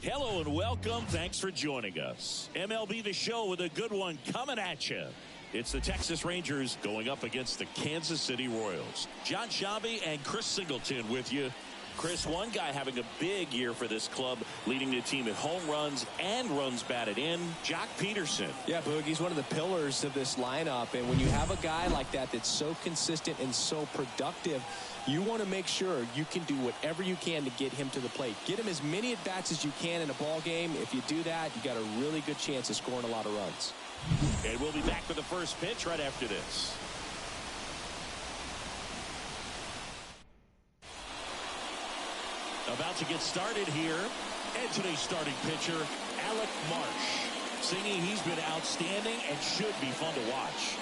Hello and welcome. Thanks for joining us. MLB The Show with a good one coming at you. It's the Texas Rangers going up against the Kansas City Royals. John Sciambi and Chris Singleton with you. Chris, one guy having a big year for this club, leading the team in home runs and runs batted in, Joc Pederson. Yeah, Boog, he's one of the pillars of this lineup. And when you have a guy like that that's so consistent and so productive, you want to make sure you can do whatever you can to get him to the plate. Get him as many at-bats as you can in a ball game. If you do that, you got a really good chance of scoring a lot of runs. And we'll be back with the first pitch right after this. About to get started here. And today's starting pitcher, Alec Marsh. Singing, he's been outstanding and should be fun to watch.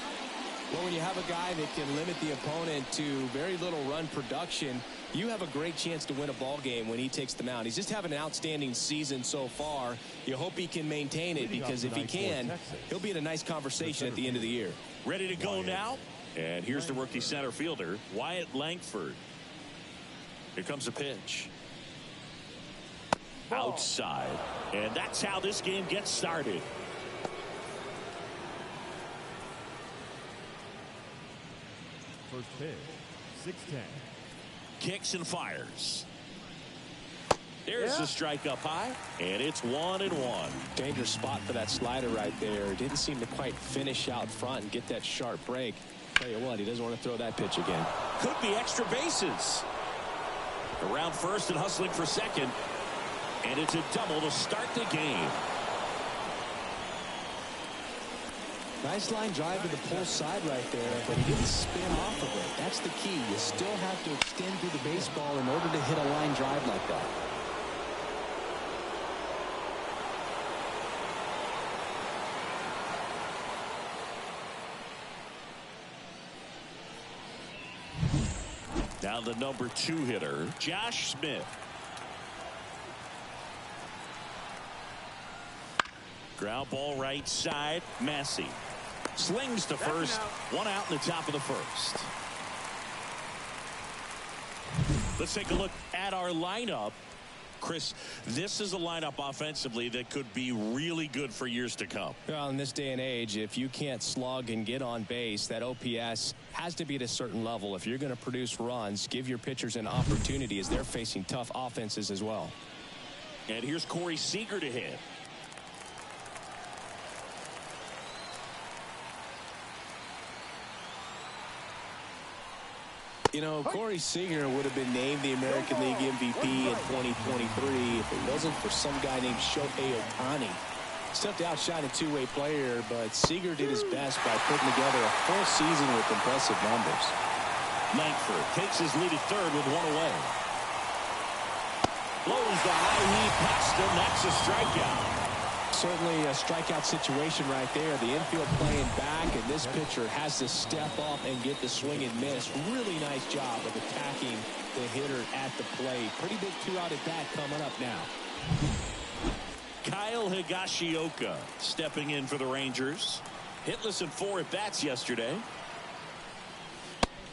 Well, when you have a guy that can limit the opponent to very little run production, you have a great chance to win a ball game when he takes the mound. He's just having an outstanding season so far. You hope he can maintain it, because if he can, he'll be in a nice conversation at the end of the year. Ready to go now? And here's the rookie center fielder, Wyatt Langford. Here comes a pitch. Outside. And that's how this game gets started. First pitch, 6-10. Kicks and fires. There's the strike up high, and it's 1-1. Dangerous spot for that slider right there. Didn't seem to quite finish out front and get that sharp break. Tell you what, he doesn't want to throw that pitch again. Could be extra bases. Around first and hustling for second. And it's a double to start the game. Nice line drive to the pull side right there, but he didn't spin off of it. That's the key. You still have to extend through the baseball in order to hit a line drive like that. Now the number 2 hitter, Josh Smith. Ground ball right side, Massey. Slings to first, 1 out in the top of the first. Let's take a look at our lineup. Chris, this is a lineup offensively that could be really good for years to come. Well, in this day and age, if you can't slug and get on base, that OPS has to be at a certain level. If you're going to produce runs, give your pitchers an opportunity, as they're facing tough offenses as well. And here's Corey Seager to hit. You know, Corey Seager would have been named the American League MVP in 2023 if it wasn't for some guy named Shohei Ohtani. Tough to outshine a two-way player, but Seager did his best by putting together a full season with impressive numbers. Langford takes his lead at third with 1 away. Blows the high heat past him. That's a strikeout. Certainly a strikeout situation right there. The infield playing back, and this pitcher has to step up and get the swing and miss. Really nice job of attacking the hitter at the plate. Pretty big 2-out at bat coming up now. Kyle Higashioka stepping in for the Rangers. Hitless in 4 at bats yesterday.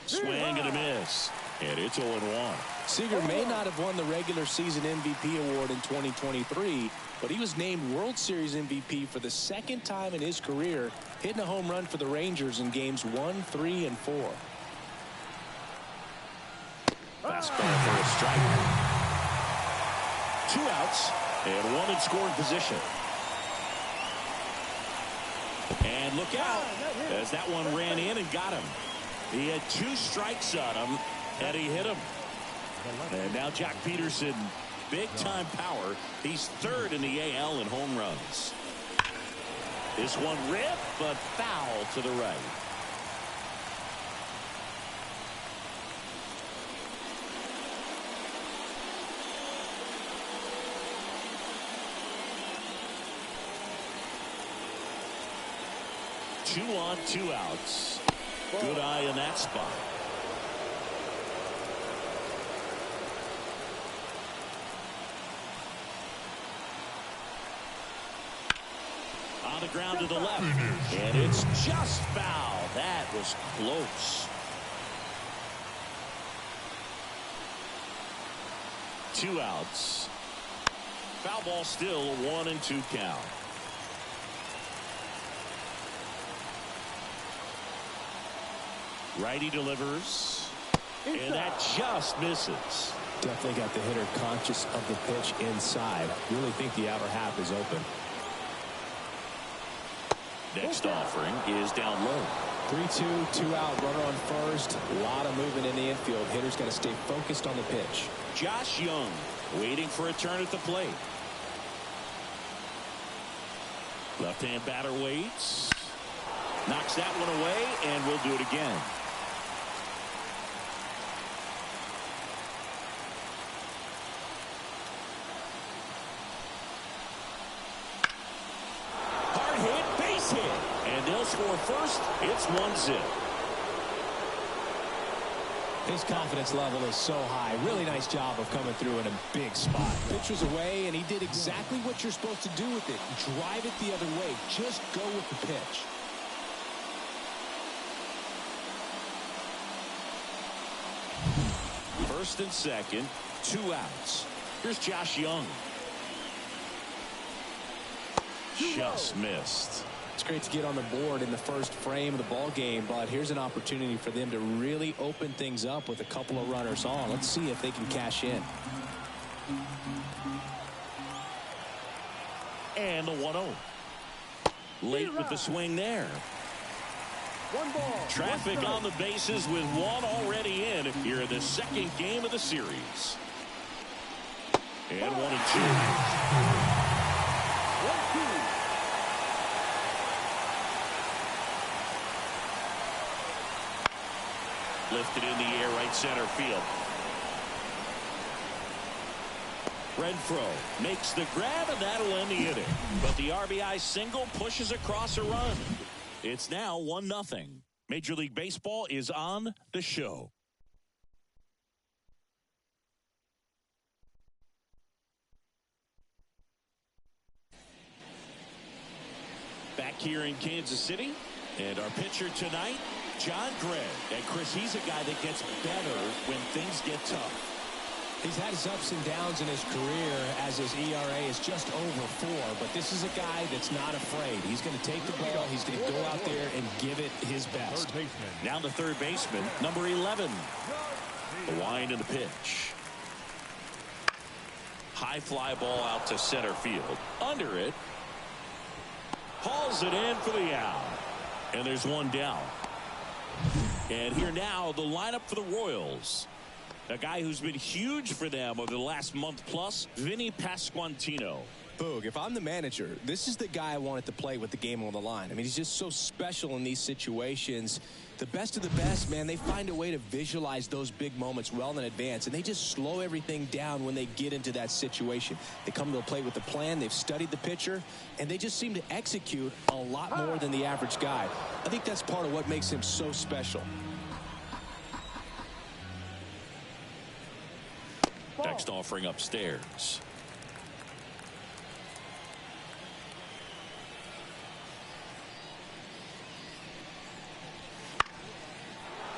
Swing and a miss. And it's 0-1. Seager may not have won the regular season MVP award in 2023, but he was named World Series MVP for the 2nd time in his career, hitting a home run for the Rangers in games 1, 3, and 4. Fastball for a strike. 2 outs and 1 in scoring position. And look out, as that one ran in and got him. He had 2 strikes on him, and he hit him. And now Joc Pederson, big-time power. He's 3rd in the AL in home runs. This one ripped, but foul to the right. Two on, 2 outs. Good eye in that spot. On the ground to the left. And it's just foul. That was close. 2 outs. Foul ball, still a 1-2 count. Righty delivers, and that just misses. Definitely got the hitter conscious of the pitch inside. Really think the outer half is open. Next offering is down low. 3-2, 2 out, runner on first. A lot of movement in the infield. Hitter's got to stay focused on the pitch. Josh Young waiting for a turn at the plate. Left-hand batter waits. Knocks that one away, and we'll do it again. Hard hit, base hit. And they'll score first. It's 1-0. His confidence level is so high. Really nice job of coming through in a big spot. Pitcher's away, and he did exactly what you're supposed to do with it. Drive it the other way. Just go with the pitch. First and second, 2 outs. Here's Josh Young. Just missed. It's great to get on the board in the first frame of the ball game, but here's an opportunity for them to really open things up with a couple of runners on. Let's see if they can cash in. And the 1-0. Late with the swing there. 1 ball. Traffic on the bases with one already in here in the second game of the series. And 1-2. Lifted in the air, right center field. Renfroe makes the grab, and that'll end the inning. But the RBI single pushes across a run. It's now 1-0. Major League Baseball is on the show. Back here in Kansas City, and our pitcher tonight, John Gray. And Chris, he's a guy that gets better when things get tough. He's had his ups and downs in his career as his ERA is just over 4, but this is a guy that's not afraid. He's going to take the ball, he's going to go out there and give it his best. Now the third baseman, number 11. The wind and the pitch. High fly ball out to center field. Under it. Hauls it in for the out. And there's one down. And here now, the lineup for the Royals. A guy who's been huge for them over the last month plus, Vinny Pasquantino. Boog, if I'm the manager, this is the guy I wanted to play with the game on the line. I mean, he's just so special in these situations. The best of the best, man, they find a way to visualize those big moments well in advance, and they just slow everything down when they get into that situation. They come to a plate with a plan, they've studied the pitcher, and they just seem to execute a lot more than the average guy. I think that's part of what makes him so special. Next offering upstairs.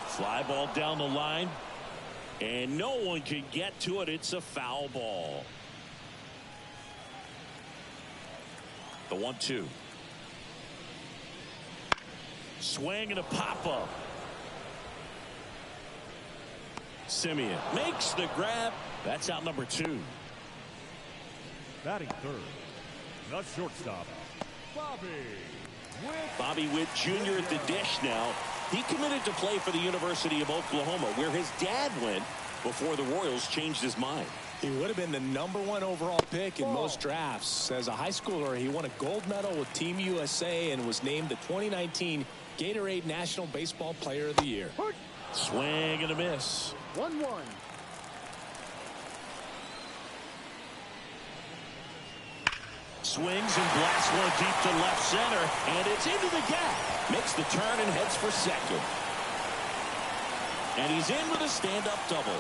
Fly ball down the line. And no one can get to it. It's a foul ball. The 1-2. Swing and a pop-up. Simeon makes the grab. That's out number 2. Batting third, the shortstop, Bobby Witt. Bobby Witt Jr. at the dish now. He committed to play for the University of Oklahoma, where his dad went before the Royals changed his mind. He would have been the #1 overall pick in most drafts. As a high schooler, he won a gold medal with Team USA and was named the 2019 Gatorade National Baseball Player of the Year. Swing and a miss. 1-1. Swings and blasts one deep to left center, and it's into the gap. Makes the turn and heads for second. And he's in with a stand-up double.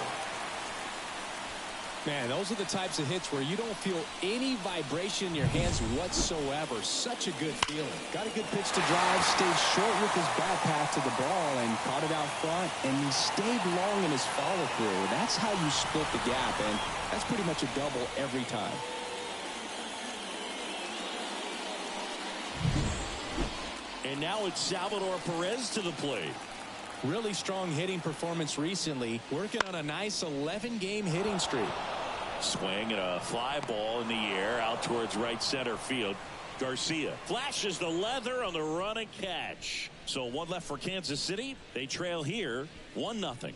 Man, those are the types of hits where you don't feel any vibration in your hands whatsoever. Such a good feeling. Got a good pitch to drive, stayed short with his back path to the ball and caught it out front, and he stayed long in his follow-through. That's how you split the gap, and that's pretty much a double every time. And now it's Salvador Perez to the plate. Really strong hitting performance recently, working on a nice 11-game hitting streak. Swing and a fly ball in the air out towards right center field. Garcia flashes the leather on the run and catch. So one left for Kansas City. They trail here 1-0.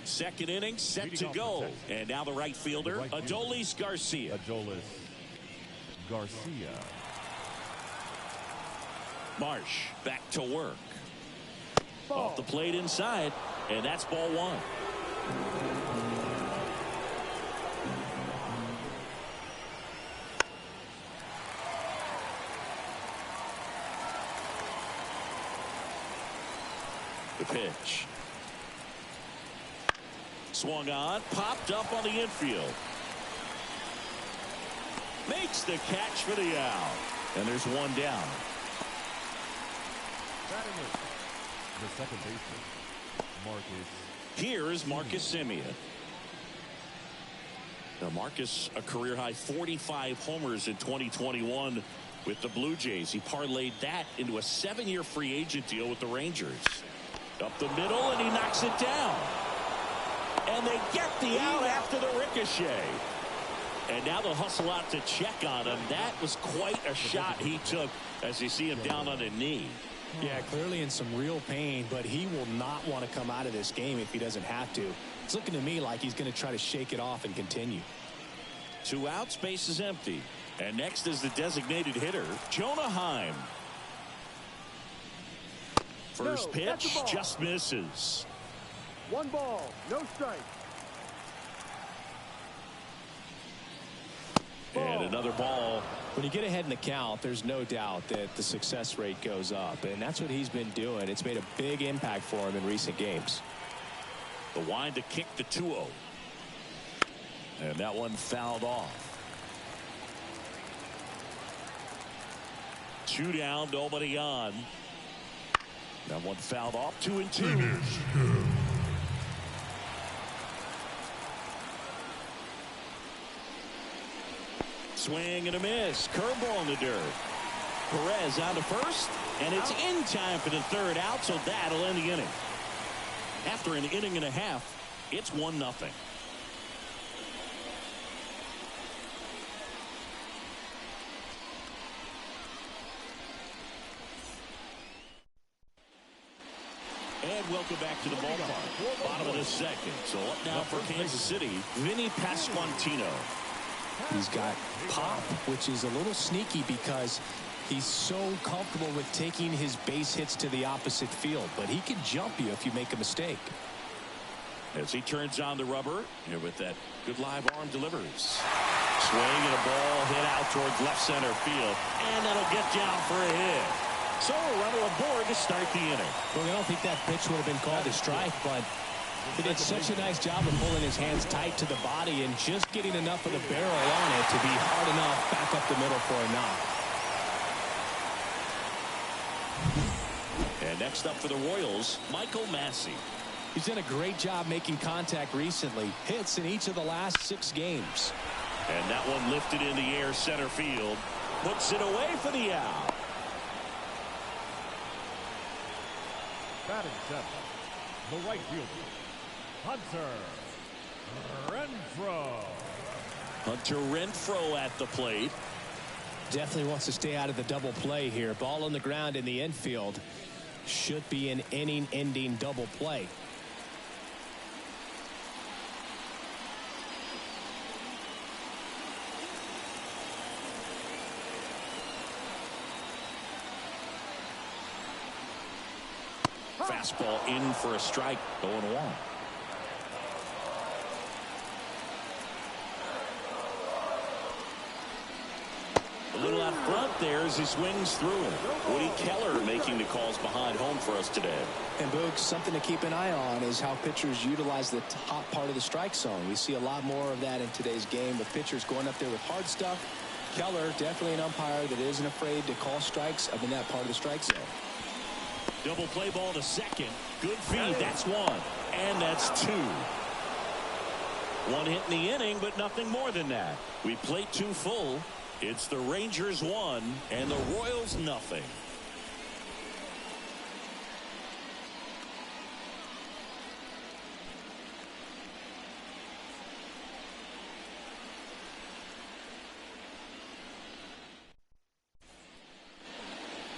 Second inning set to go. And now the right fielder, Adolis Garcia. Adolis Garcia. Marsh back to work. Off the plate inside, and that's ball one. The pitch. Swung on, popped up on the infield. Makes the catch for the out. And there's one down. The second baseman, Marcus. Here is Marcus Semien. Now Marcus, a career-high 45 homers in 2021 with the Blue Jays. He parlayed that into a 7-year free agent deal with the Rangers. Up the middle, and he knocks it down. And they get the out after the ricochet. And now they'll hustle out to check on him. That was quite a shot he took as you see him down on a knee. Yeah, clearly in some real pain, but he will not want to come out of this game if he doesn't have to. It's looking to me like he's going to try to shake it off and continue. 2 outs, base is empty. And next is the designated hitter, Jonah Heim. First pitch just misses. 1 ball, no strike. And another ball. When you get ahead in the count, there's no doubt that the success rate goes up, and that's what he's been doing. It's made a big impact for him in recent games. The wind to kick the 2-0. And that one fouled off. 2 down, nobody on. That one fouled off. 2-2. Swing and a miss. Curveball in the dirt. Perez out to first, and it's in time for the 3rd out, so that'll end the inning. After an inning and a half, it's 1-0. And welcome back to the ballpark. Bottom of the 2nd. So up now for Kansas City, Vinny Pasquantino. He's got pop, which is a little sneaky because he's so comfortable with taking his base hits to the opposite field, but he can jump you if you make a mistake. As he turns on the rubber, here with that good live arm delivers. Swing and a ball hit out towards left center field, and that'll get down for a hit. So a runner aboard to start the inning. Well, I don't think that pitch would have been called a strike, but he did such a nice job of pulling his hands tight to the body and just getting enough of the barrel on it to be hard enough back up the middle for a knock. And next up for the Royals, Michael Massey. He's done a great job making contact recently. Hits in each of the last 6 games. And that one lifted in the air center field. Puts it away for the out. Batting 7th, the right fielder, Hunter Renfroe. Hunter Renfroe at the plate. Definitely wants to stay out of the double play here. Ball on the ground in the infield. Should be an inning-ending double play. Fastball in for a strike, 0-1. A little out front there as he swings through it. Woody Keller making the calls behind home for us today. And Boog, something to keep an eye on is how pitchers utilize the top part of the strike zone. We see a lot more of that in today's game with pitchers going up there with hard stuff. Keller, definitely an umpire that isn't afraid to call strikes up in that part of the strike zone. Double play ball to second. Good feed. That's 1. And that's 2. One hit in the inning, but nothing more than that. We played 2 full. It's the Rangers 1 and the Royals nothing.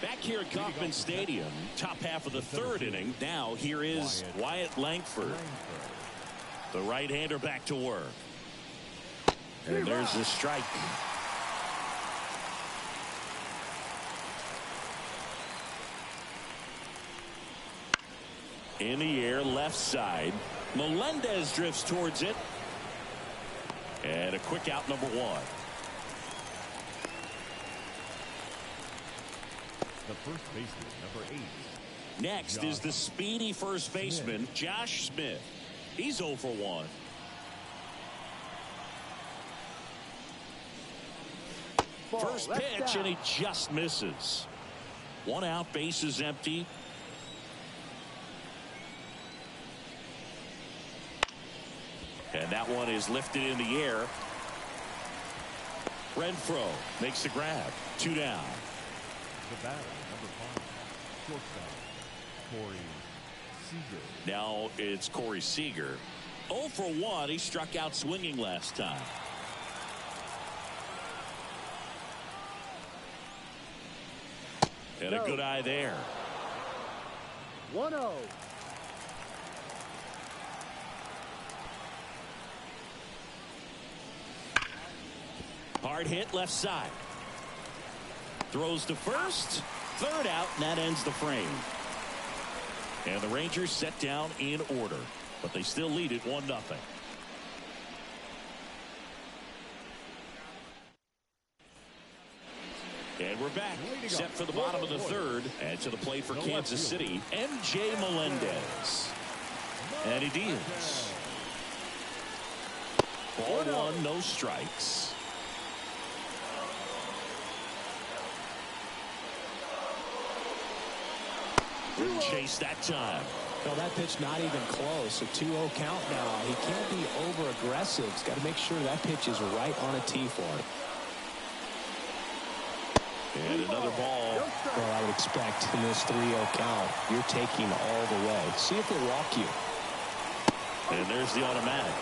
Back here at Kauffman Stadium, top half of the 3rd inning. Now here is Wyatt Langford. The right-hander back to work. And there's the strike. In the air, left side. Melendez drifts towards it. And a quick out, number 1. The first baseman, number 8. Next is the speedy first baseman, Josh Smith. He's 0 for 1. First pitch, and he just misses. 1 out, base is empty. And that one is lifted in the air. Renfroe makes the grab. 2 down. The batter, number 5, shortstop, Corey Seager. Now it's Corey Seager. 0 for 1. He struck out swinging last time. And a good eye there. 1-0. Hard hit left side. Throws to first. 3rd out, and that ends the frame. And the Rangers set down in order, but they still lead it 1-0. And we're back, set for the bottom of the 3rd, and to the plate for Kansas City, MJ Melendez. And he deals. Ball 1, no strikes. Didn't chase that time. No, that pitch not even close. A 2-0 count now. He can't be over-aggressive. He's got to make sure that pitch is right on a tee for him. And another ball. Well, I would expect in this 3-0 count, you're taking all the way. See if they walk you. And there's the automatic.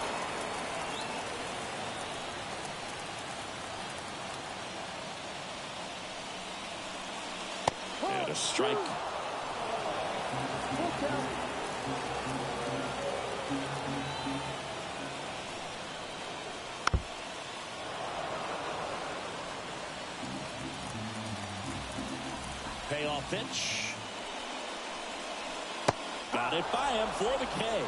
And a strike. Payoff pitch. Got it by him for the K.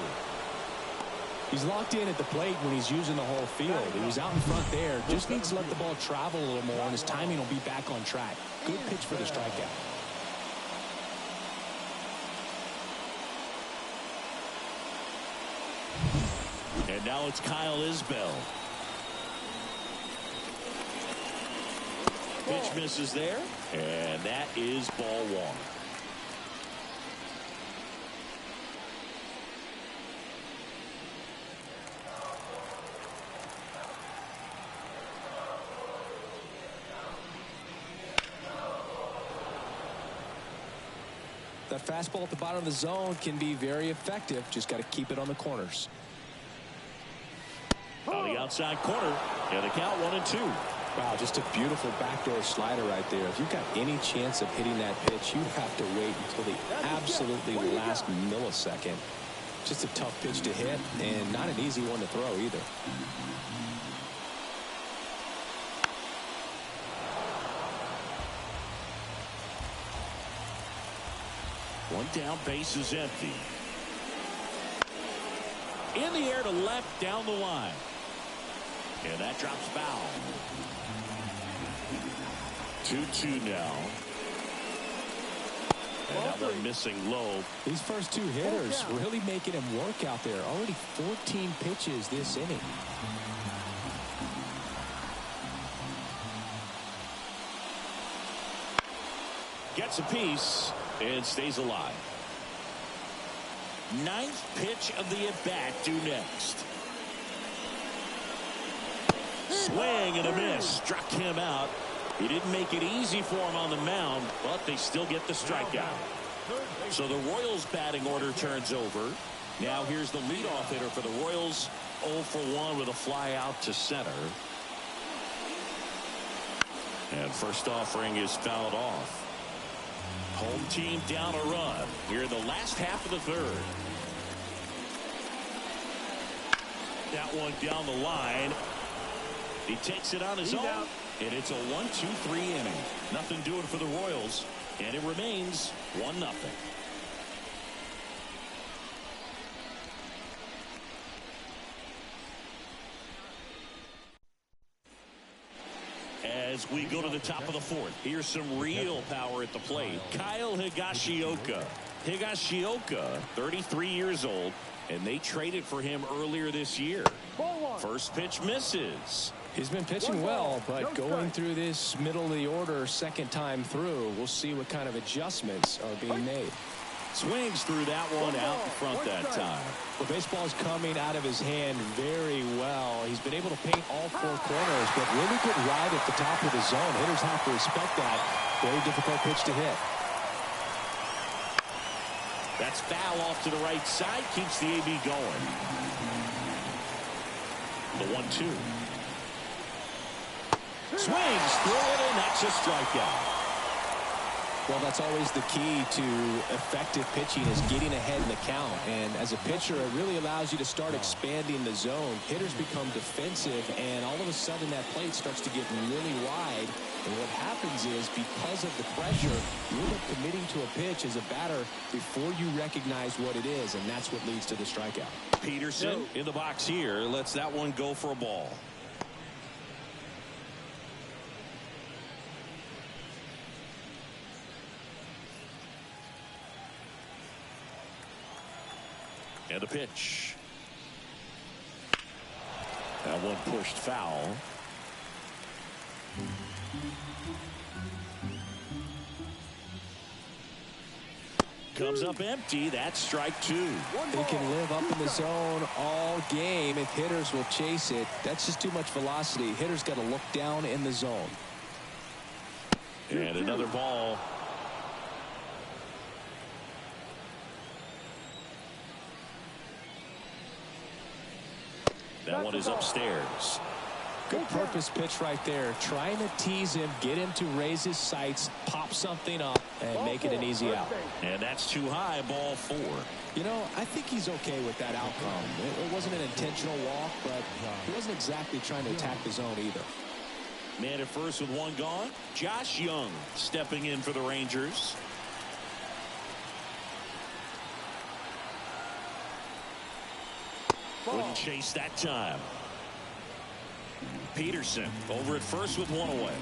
He's locked in at the plate when he's using the whole field. He was out in front there. Just needs to let the ball travel a little more, and his timing will be back on track. Good pitch for the strikeout. And now it's Kyle Isbell. Pitch misses there, and that is ball 1. That fastball at the bottom of the zone can be very effective. Just got to keep it on the corners. On the outside corner, and the count 1-2. Wow, just a beautiful backdoor slider right there. If you've got any chance of hitting that pitch, you have to wait until the absolutely last millisecond. Just a tough pitch to hit, and not an easy one to throw either. One down, base is empty. In the air to left, down the line. And that drops foul. 2-2 now. And now they're missing low. These first 2 hitters really making him work out there. Already 14 pitches this inning. Gets a piece and stays alive. 9th pitch of the at-bat due next. Swing and a miss. Struck him out. He didn't make it easy for him on the mound, but they still get the strikeout. So the Royals batting order turns over. Now here's the leadoff hitter for the Royals. 0 for 1 with a fly out to center. And first offering is fouled off. Home team down a run here in the last half of the third. That one down the line. He takes it on his own. Out. And it's a 1-2-3 inning. Nothing doing for the Royals. And it remains 1-0. As we go to the top of the fourth, here's some real power at the plate. Kyle Higashioka. Higashioka, 33 years old, and they traded for him earlier this year. First pitch misses. He's been pitching well, but going through this middle of the order second time through, we'll see what kind of adjustments are being made. Swings through that one out in front that time. The baseball is coming out of his hand very well. He's been able to paint all four corners, but really good ride at the top of the zone. Hitters have to respect that. Very difficult pitch to hit. That's foul off to the right side. Keeps the AB going. The 1-2. Swings through it, and that's a strikeout. Well, that's always the key to effective pitching, is getting ahead in the count. And as a pitcher, it really allows you to start expanding the zone. Hitters become defensive, and all of a sudden that plate starts to get really wide. And what happens is, because of the pressure, you end up committing to a pitch as a batter before you recognize what it is, and that's what leads to the strikeout. Peterson in the box here lets that one go for a ball. And a pitch. That one pushed foul. Comes up empty. That's strike two. They can live up in the zone all game if hitters will chase it. That's just too much velocity. Hitters got to look down in the zone. And another ball. That one is upstairs. Good purpose pitch right there. Trying to tease him, get him to raise his sights, pop something up, and make it an easy out. And that's too high, ball 4. You know, I think he's okay with that outcome. It wasn't an intentional walk, but he wasn't exactly trying to attack the zone either. Man at first with one gone. Josh Young stepping in for the Rangers. Wouldn't chase that time. Peterson over at first with one away.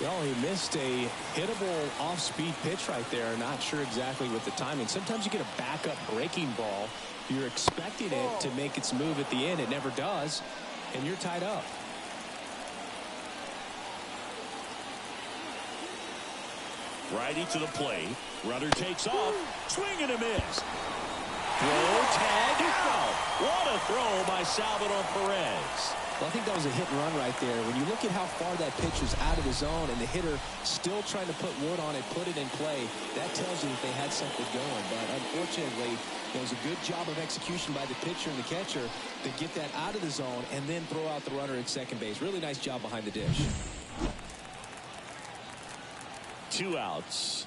Well, he missed a hittable off-speed pitch right there. Not sure exactly with the timing. Sometimes you get a backup breaking ball. You're expecting it to make its move at the end. It never does, and you're tied up. Righty to the plate. Runner takes off. Swing and a miss. Throw, tag, out. What a throw by Salvador Perez. Well, I think that was a hit and run right there. When you look at how far that pitch was out of the zone and the hitter still trying to put wood on it, put it in play, that tells you that they had something going. But unfortunately, it was a good job of execution by the pitcher and the catcher to get that out of the zone and then throw out the runner at second base. Really nice job behind the dish. 2 outs.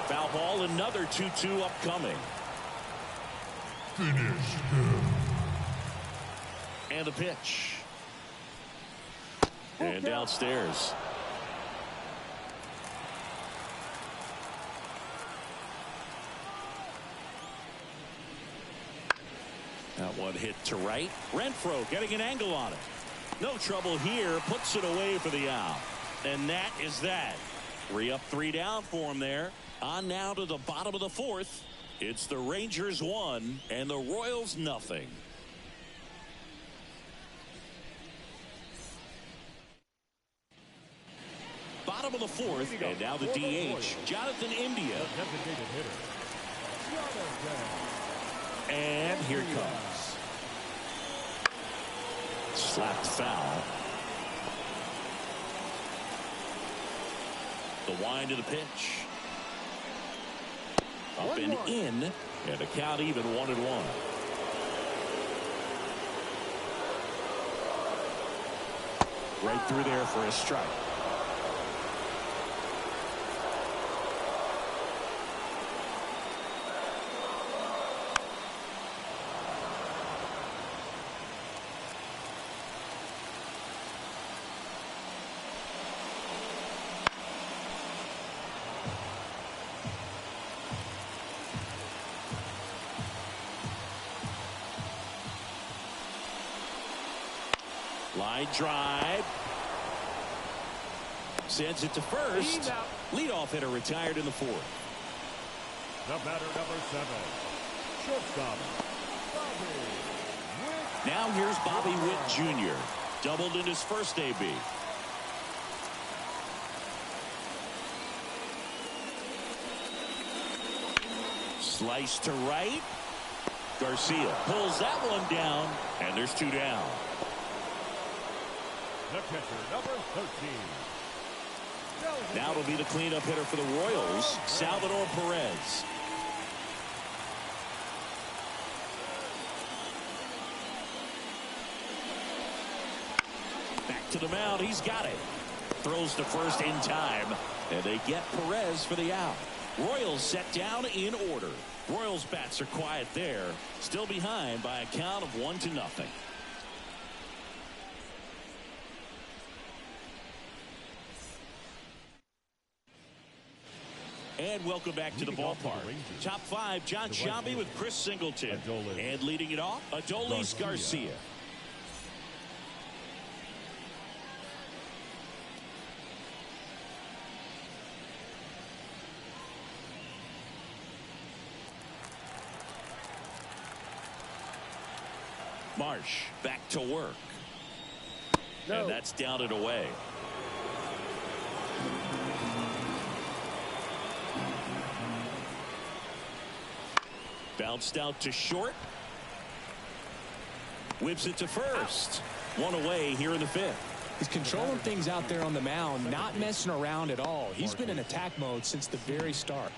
Foul ball, another 2-2 upcoming. Finish. And the pitch. And downstairs. That one hit to right. Renfroe getting an angle on it. No trouble here. Puts it away for the out. And that is that. 3 up, 3 down for him there. On now to the bottom of the fourth. It's the Rangers 1 and the Royals nothing. Bottom bottom of the fourth, and now the DH, Jonathan India. Designated hitter, Jonathan. And here it comes. Slapped foul. The wind of the pitch. Up and in, and a count even 1-1. Right through there for a strike. Line drive. Sends it to first. Leadoff hitter retired in the fourth. The batter, number 7, shortstop, Bobby Witt. Now here's Bobby Witt Jr. Doubled in his first AB. Slice to right. Garcia pulls that one down, and there's 2 down. The catcher, number 13. Now it'll be the cleanup hitter for the Royals, Salvador Perez. Back to the mound. He's got it. Throws to first in time, and they get Perez for the out. Royals set down in order. Royals bats are quiet there, still behind by a count of 1-0. And welcome back to the ballpark. Top 5, John Sciambi with Chris Singleton. And leading it off, Adolis Garcia. Marsh back to work. And that's down and away. Bounced out to short. Whips it to first. One away here in the fifth. He's controlling things out there on the mound, not messing around at all. He's been in attack mode since the very start.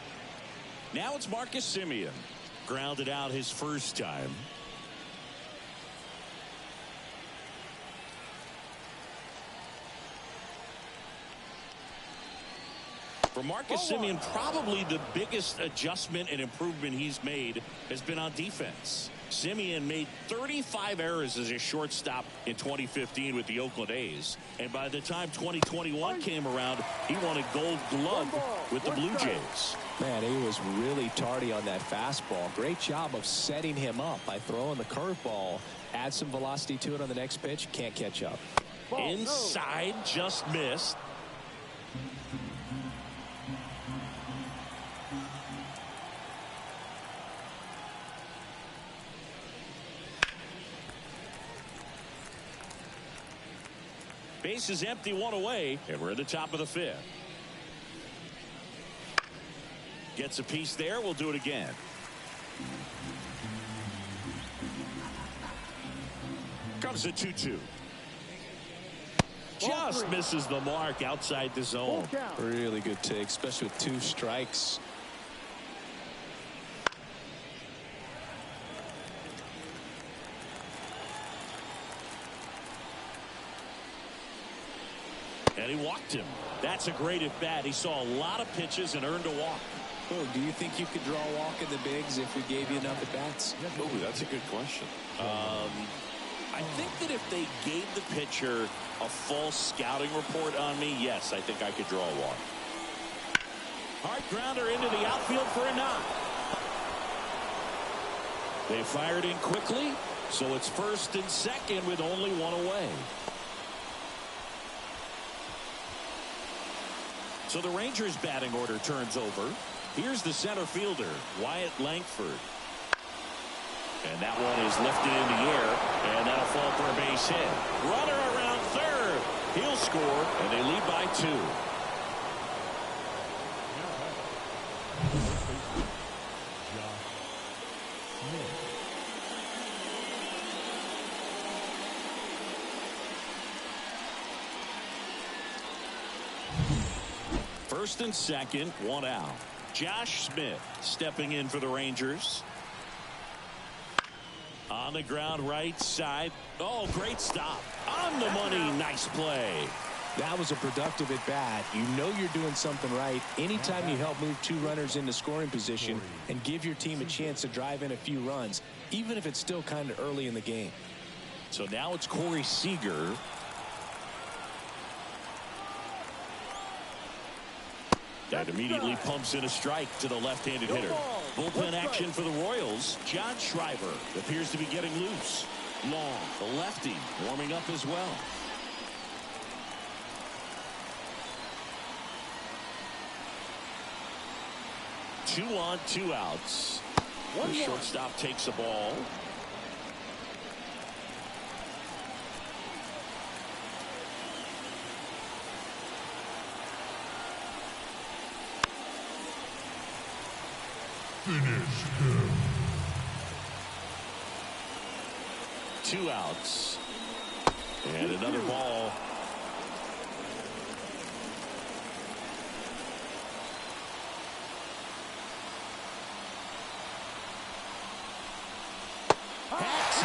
Now it's Marcus Semien. Grounded out his first time. For Marcus Semien, probably the biggest adjustment and improvement he's made has been on defense. Semien made 35 errors as a shortstop in 2015 with the Oakland A's. And by the time 2021 came around, he won a Gold Glove with the Blue Jays. Man, he was really tardy on that fastball. Great job of setting him up by throwing the curveball. Add some velocity to it on the next pitch. Can't catch up. Inside, just missed. Base is empty, 1 away, and we're at the top of the fifth. Gets a piece there. We'll do it again. Comes a 2-2. Just misses the mark outside the zone. Really good take, especially with 2 strikes. And he walked him. That's a great at bat. He saw a lot of pitches and earned a walk. Oh, do you think you could draw a walk in the bigs if we gave you enough at bats? Oh, that's a good question. I think that if they gave the pitcher a full scouting report on me, yes, I think I could draw a walk. Hard grounder into the outfield for a knock. They fired in quickly, so it's first and second with only 1 away. So the Rangers batting order turns over. Here's the center fielder, Wyatt Langford. And that one is lifted in the air, and that'll fall for a base hit. Runner around third. He'll score, and they lead by 2. First and second, one out. Josh Smith stepping in for the Rangers. On the ground right side. Oh, great stop. On the money. Nice play. That was a productive at bat. You know you're doing something right anytime you help move two runners into scoring position and give your team a chance to drive in a few runs, even if it's still kind of early in the game. So now it's Corey Seager. That immediately pumps in a strike to the left-handed hitter. Bullpen action for the Royals. John Schreiber appears to be getting loose. Long, the lefty, warming up as well. 2 on, 2 outs. The shortstop takes the ball. Finish him. 2 outs. And another ball.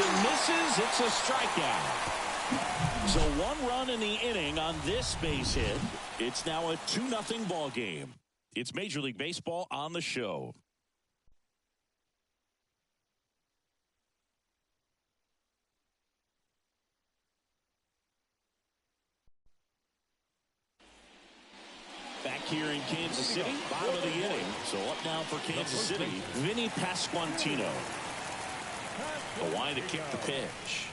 And misses. It's a strikeout. So 1 run in the inning on this base hit. It's now a 2-0 ball game. It's Major League Baseball on the show. Back here in Kansas City, bottom of the inning. So up now for Kansas City, Vinny Pasquantino. Hawaii to kick the pitch.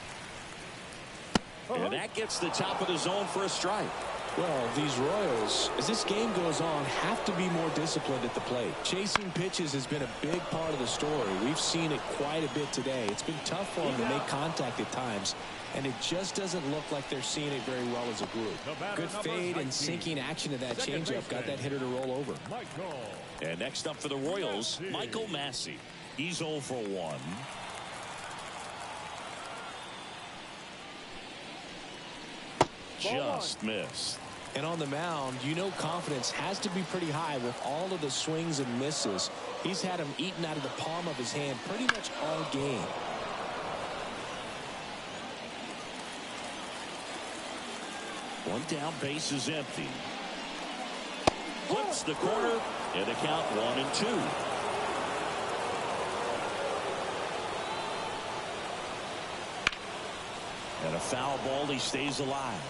And that gets the top of the zone for a strike. Well, these Royals, as this game goes on, have to be more disciplined at the plate. Chasing pitches has been a big part of the story. We've seen it quite a bit today. It's been tough for them to make contact at times, and it just doesn't look like they're seeing it very well as a group. Good fade and sinking action to that changeup got that hitter to roll over. And next up for the Royals, Michael Massey. He's 0 for 1. Just missed. And on the mound, you know confidence has to be pretty high with all of the swings and misses. He's had them eaten out of the palm of his hand pretty much all game. One down, base is empty. Flips the corner, and the count 1-2. And a foul ball, he stays alive.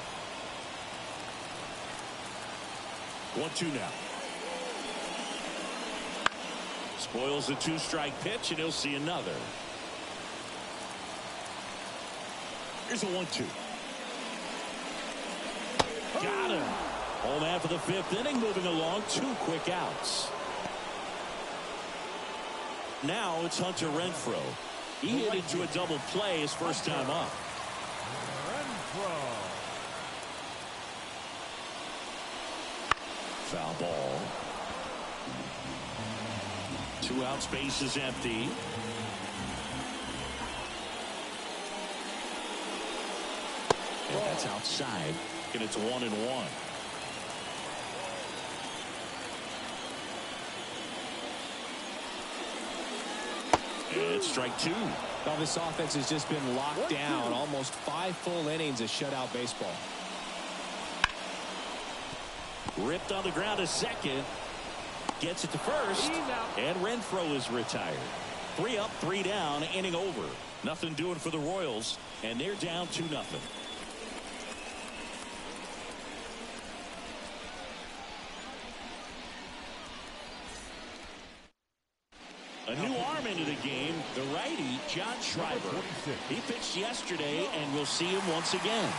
1-2 now. Spoils the 2-strike pitch, and he'll see another. Here's a 1-2. Got him. Home after the 5th inning, moving along. 2 quick outs. Now it's Hunter Renfroe. He hit into a double play his first time up. Foul ball. 2 outs, base is empty. And that's outside. And it's 1-1. And it's strike 2. Well, this offense has just been locked down. Almost 5 full innings of shutout baseball. Ripped on the ground to second. Gets it to first. And Renfroe is retired. 3 up, 3 down, inning over. Nothing doing for the Royals. And they're down 2-0. A new arm into the game, the righty, John Schreiber. He pitched yesterday, and we'll see him once again.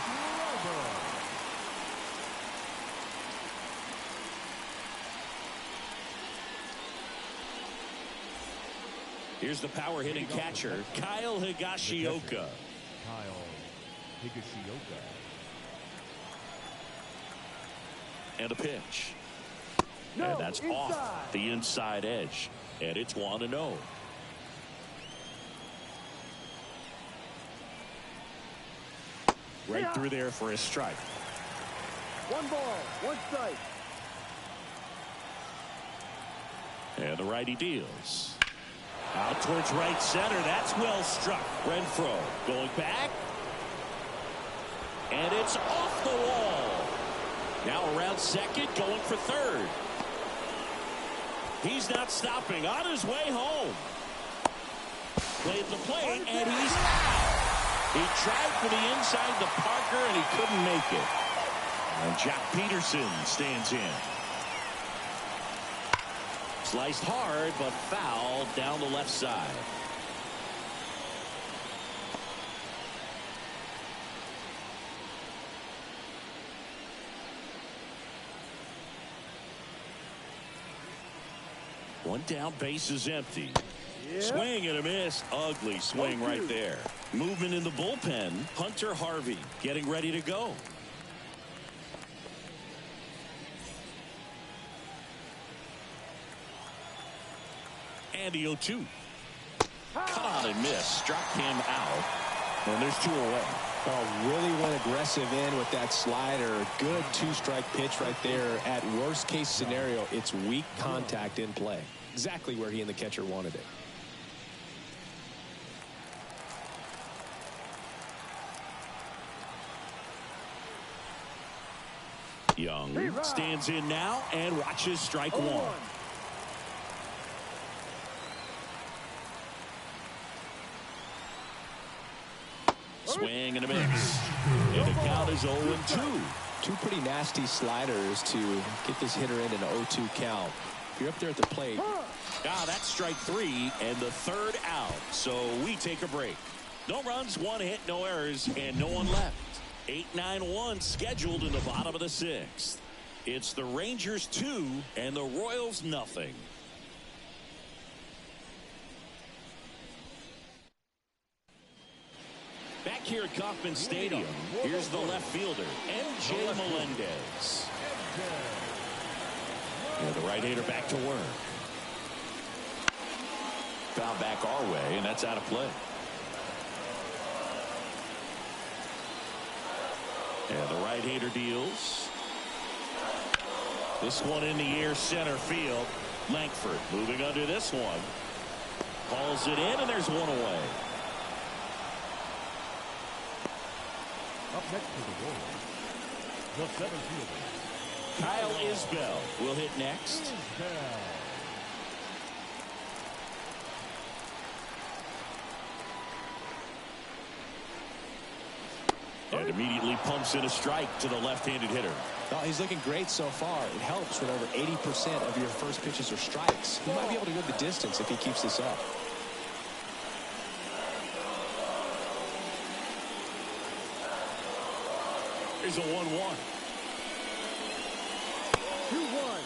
Here's the power-hitting catcher, Kyle Higashioka. Kyle Higashioka. And a pitch. And that's off the inside edge. And it's 1-0. Right through there for a strike. 1 ball, 1 strike. And the righty deals. Out towards right center. That's well struck. Renfroe going back. And it's off the wall. Now around second, going for third. He's not stopping. On his way home. Played the play, and he's out. He tried for the inside the Parker, and he couldn't make it. And Jack Peterson stands in. Sliced hard, but fouled down the left side. One down, base is empty. Yeah. Swing and a miss. Ugly swing right there. Movement in the bullpen. Hunter Harvey getting ready to go. And the 0-2. Cut on and miss. Struck him out. And there's two away. Oh, really went aggressive in with that slider. Good two-strike pitch right there. At worst case scenario, it's weak contact in play. Exactly where he and the catcher wanted it. Young stands in now and watches strike one. Swing and a miss. And the count is 0-2. Two pretty nasty sliders to get this hitter in an 0-2 count. If you're up there at the plate. That's strike three and the third out. So we take a break. No runs, one hit, no errors, and no one left. 8-9-1 scheduled in the bottom of the sixth. It's the Rangers 2 and the Royals nothing. Back here at Kauffman Stadium, here's the left fielder, M.J. Melendez. And the right-hander back to work. Foul back our way, and that's out of play. And the right-hander deals. This one in the air, center field. Lankford moving under this one. Hauls it in, and there's one away. Up next to the Royals, the center fielder, Kyle Isbell will hit next. And immediately pumps in a strike to the left-handed hitter. Well, he's looking great so far. It helps when over 80% of your first pitches are strikes. He might be able to go the distance if he keeps this up. Here's a 1-1. 2-1.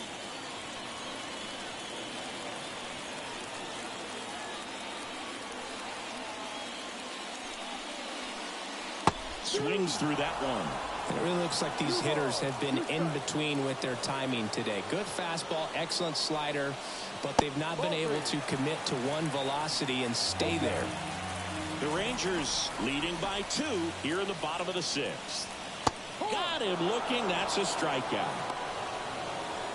Swings through that one. And it really looks like these hitters have been in between with their timing today. Good fastball, excellent slider, but they've not been able to commit to one velocity and stay there. The Rangers leading by 2 here in the bottom of the sixth. Got him looking. That's a strikeout.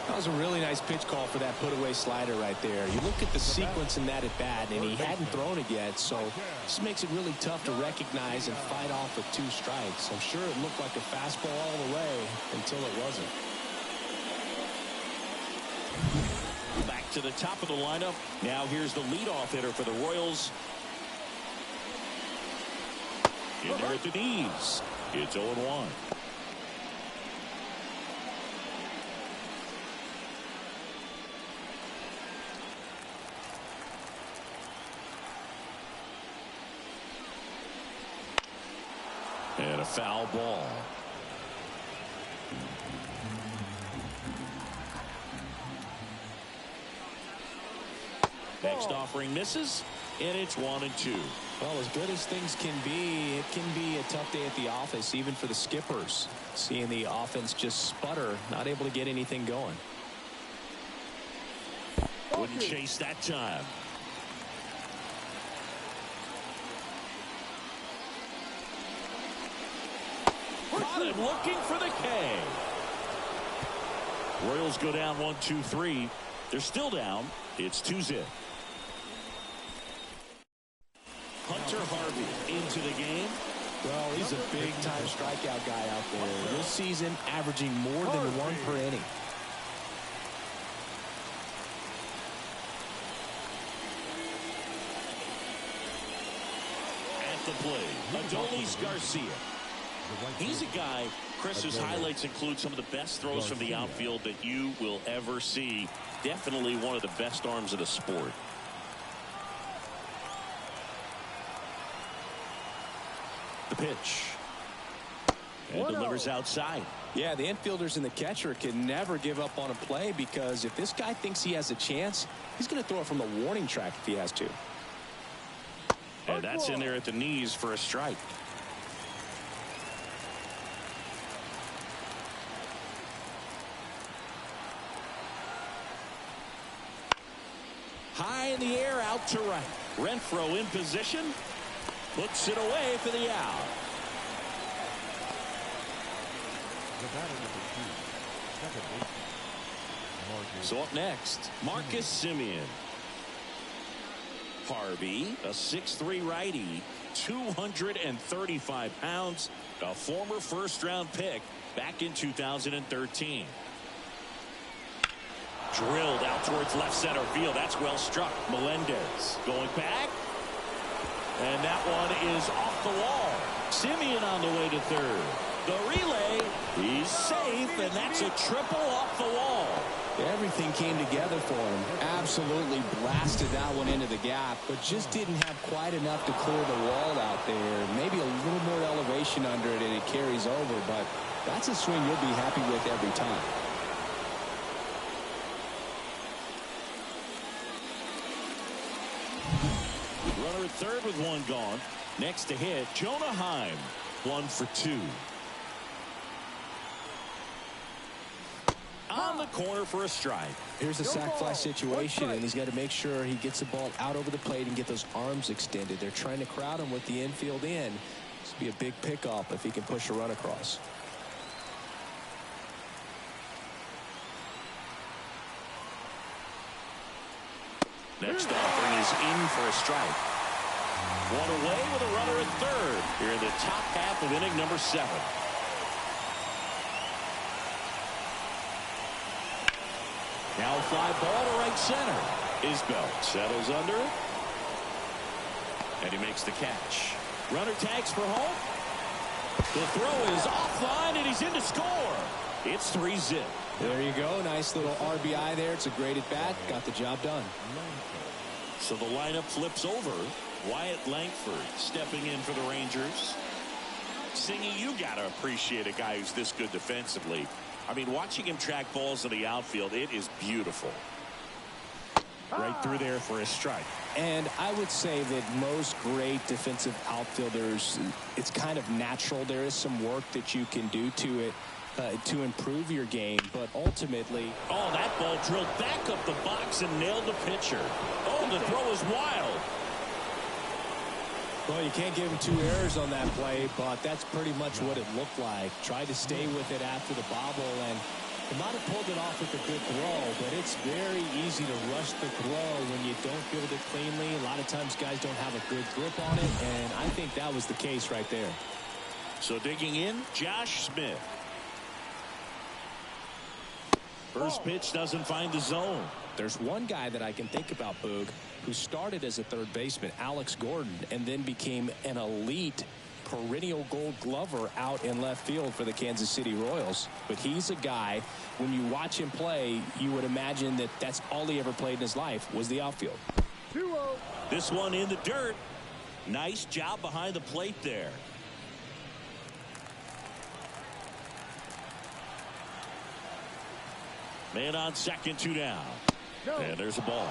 That was a really nice pitch call for that put-away slider right there. You look at the sequence in that at bat, and he hadn't thrown it yet, so this makes it really tough to recognize and fight off with 2 strikes. I'm sure it looked like a fastball all the way until it wasn't. Back to the top of the lineup. Now here's the leadoff hitter for the Royals. In there at the knees. It's 0-1. And a foul ball. Next offering misses, and it's 1-2. Well, as good as things can be, it can be a tough day at the office, even for the skippers. Seeing the offense just sputter, not able to get anything going. Wouldn't chase that time. Got him looking for the K. Royals go down 1-2-3. They're still down. It's 2-0. Hunter Harvey into the game. Well, he's a big-time strikeout guy out there. This season, averaging more than 1 per inning. At the plate, Adolis Garcia. He's a guy, Chris, whose highlights include some of the best throws from the outfield that you will ever see. Definitely one of the best arms of the sport. The pitch. And delivers outside. Yeah, the infielders and the catcher can never give up on a play, because if this guy thinks he has a chance, he's going to throw it from the warning track if he has to. And that's in there at the knees for a strike. High in the air, out to right. Renfroe in position. Puts it away for the out. The batter number 2, second baseman, So up next, Marcus Semien. Harvey, a 6'3" righty, 235 pounds, a former first-round pick back in 2013. Drilled out towards left center field. That's well struck. Melendez going back. And that one is off the wall. Semien on the way to third. The relay, he's safe, and that's a triple off the wall. Everything came together for him. Absolutely blasted that one into the gap, but just didn't have quite enough to clear the wall out there. Maybe a little more elevation under it, and it carries over, but that's a swing you'll be happy with every time. Runner at third with one gone. Next to hit, Jonah Heim, 1 for 2. On the corner for a strike. Here's a sac fly situation, and he's got to make sure he gets the ball out over the plate and get those arms extended. They're trying to crowd him with the infield in. This would be a big pickup if he can push a run across. Next offering is in for a strike. One away with a runner at third here in the top half of inning number 7. Now a fly ball to right center. Isbell settles under it. And he makes the catch. Runner tags for home. The throw is offline, and he's in to score. It's 3-0. There you go. Nice little RBI there. It's a great at bat. Got the job done. So the lineup flips over. Wyatt Langford stepping in for the Rangers. Singy, you got to appreciate a guy who's this good defensively. I mean, watching him track balls in the outfield, it is beautiful. Right through there for a strike. And I would say that most great defensive outfielders, it's kind of natural. There is some work that you can do to it to improve your game, but ultimately... Oh, that ball drilled back up the box and nailed the pitcher. Oh, the throw is wild. Well, you can't give him 2 errors on that play, but that's pretty much what it looked like. Tried to stay with it after the bobble, and he might have pulled it off with a good throw, but it's very easy to rush the throw when you don't field it cleanly. A lot of times guys don't have a good grip on it, and I think that was the case right there. So digging in, Josh Smith. First pitch doesn't find the zone. There's one guy that I can think about, Boog, who started as a third baseman, Alex Gordon, and then became an elite perennial Gold Glover out in left field for the Kansas City Royals. But he's a guy, when you watch him play, you would imagine that that's all he ever played in his life was the outfield. 2-0. This one in the dirt. Nice job behind the plate there. Man on second, 2 down. And there's a ball.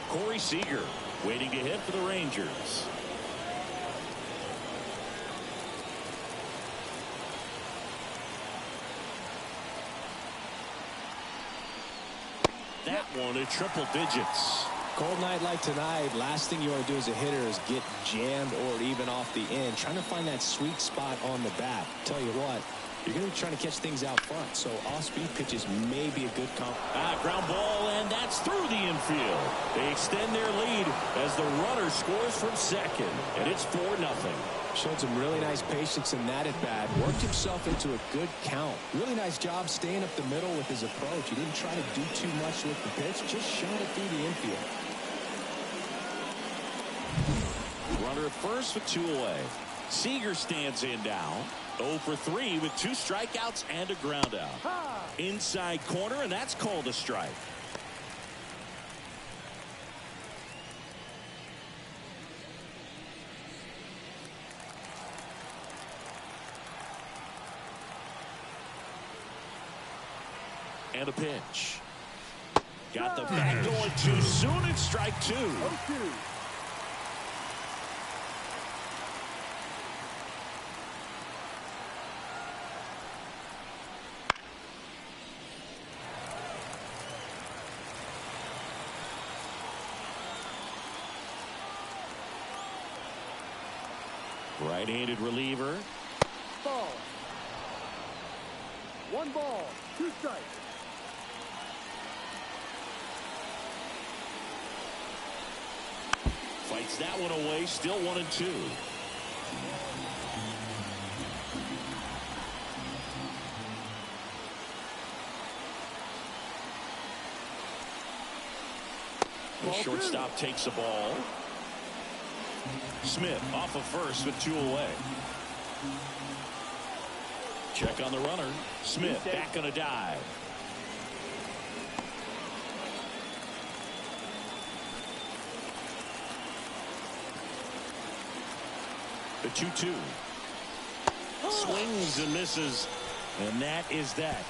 Corey Seager waiting to hit for the Rangers. That one at triple digits. Cold night like tonight, last thing you want to do as a hitter is get jammed or even off the end. Trying to find that sweet spot on the bat. Tell you what, You're going to be trying to catch things out front, so off-speed pitches may be a good comp. Ground ball, and that's through the infield. They extend their lead as the runner scores from second, and it's 4-0. Showed some really nice patience in that at-bat. Worked himself into a good count. Really nice job staying up the middle with his approach. He didn't try to do too much with the pitch, just shot it through the infield. Runner at first with 2 away. Seager stands in now. 0 for 3 with 2 strikeouts and a ground out. Inside corner, and that's called a strike. And a pitch. Got the bat going too soon. It's strike 2. Right-handed reliever. Ball. 1 ball, 2 strikes. Fights that one away. Still 1-2. The shortstop takes the ball. Smith off of first with 2 away. Check on the runner. Smith back on a dive. The 2-2. Swings and misses. And that is that.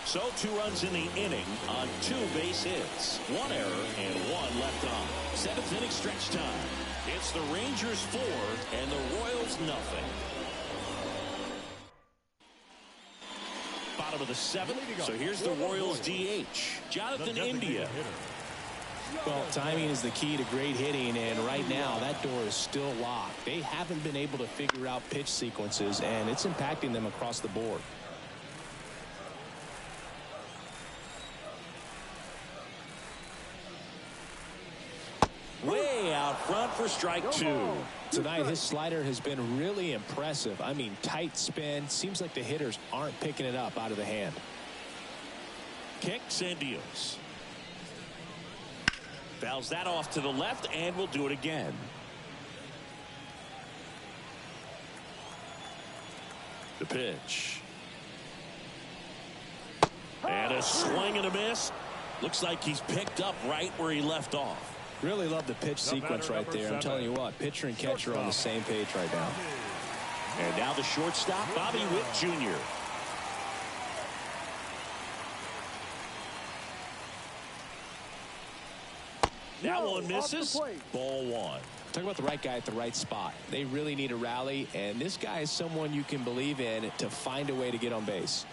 So 2 runs in the inning on 2 base hits. 1 error and 1 left on. 7th inning stretch time. It's the Rangers 4 and the Royals nothing. Bottom of the 7th. So here's the Royals DH. Jonathan India. Well, timing is the key to great hitting, and right now that door is still locked. They haven't been able to figure out pitch sequences, and it's impacting them across the board. Way out front for strike 2. Tonight his slider has been really impressive. I mean, tight spin. Seems like the hitters aren't picking it up out of the hand. Kicks and deals. Fouls that off to the left, and will do it again. The pitch. And a swing and a miss. Looks like he's picked up right where he left off. Really love the pitch sequence right there. I'm telling you what, pitcher and catcher are on the same page right now. And now the shortstop, Bobby Witt Jr. That one misses. Ball 1. Talk about the right guy at the right spot. They really need a rally, and this guy is someone you can believe in to find a way to get on base.